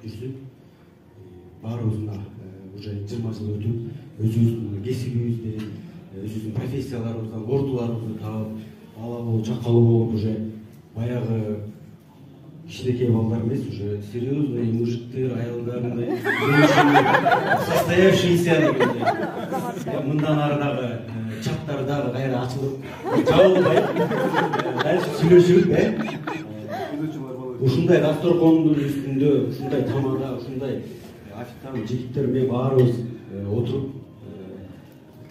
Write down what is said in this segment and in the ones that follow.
жүрсүк. Баарыбызга уже 20 жыл өтүп, өзүбүздүн кесибибизди, өзүбүздүн профессияларыбыздан ордуларыбызды таап, ала болуп, чакалуу болуп уже баягы кичинекей балдар эмес, уже серьезный мужиктер, аялдар, состоявшиеся дегендей. Мындан ары дагы чаттар дагы кайра ачылып, жабылбай, дальше сүйлөшүп, ушундай дасторкондун үстүндө, ушундай тамада, ушундай официант жигиттер менен баарыбыз отуруп,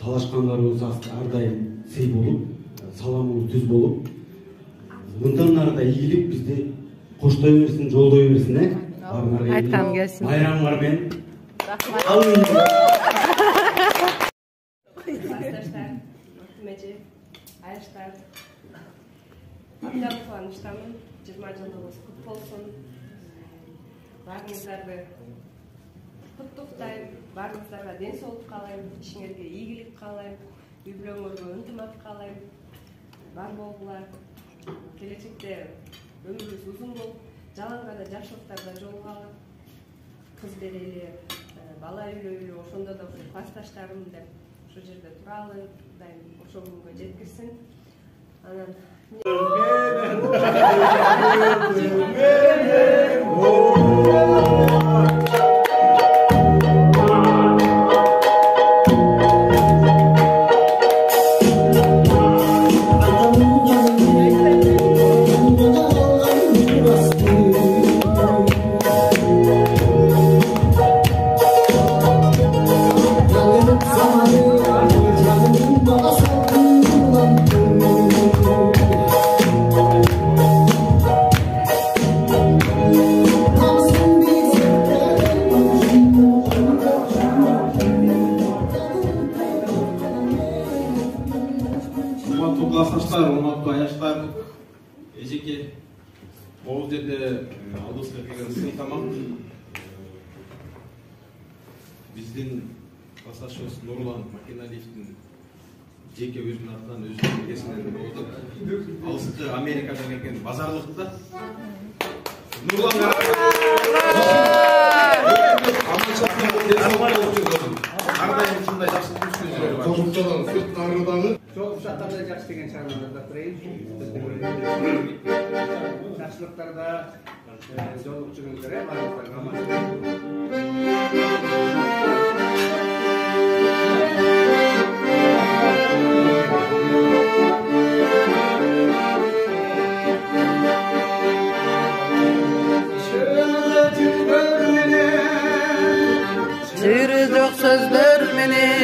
талашкандарыбыз ар дайым сый болуп, саламыбыз түз болуп, мындан ары да ийгилик бизди коштой берсин, жолдой берсин, айткан келсин. Байрамыңар менен. Классташтар, мактымеже, айыштар. Абдан кубанычтамын. 20 жылдыгыбыз кут болсун. Баарыңыздарды куттуктайм, баарыңыздарга ден соолук каалайм, ишиңерге ийгилик каалайм, үй бүлөңөргө ынтымак каалайм. Бар болгула. Келечекте өмүрүбүз узун болуп, жаланга да жакшылыктарда жолугалы. Кыз берели, бала үйлөйлү, ошондо да классташтарым деп ошол жерде туралы, дайым ошол күнгө жеткирсин. Анан аяштар, эжеке, могул жерде алдыбызга келген сын тамак. Биздин классташыбыз Нурлан Макеналиевдин жеке өзүнүн атынан өзүнүн кесинен болуп, алыскы Америкадан келген базарлыкта. Нурланга ардайым ушундай жакшы көрсөтүү. Жогуптан сырт нарыдагы Çok şartlarda жақсы деген шаруаларда тұрайын. Жақсылықтарда жолық жүріңіздер, барлықтарыңа аман. Çığırıcık sözler meni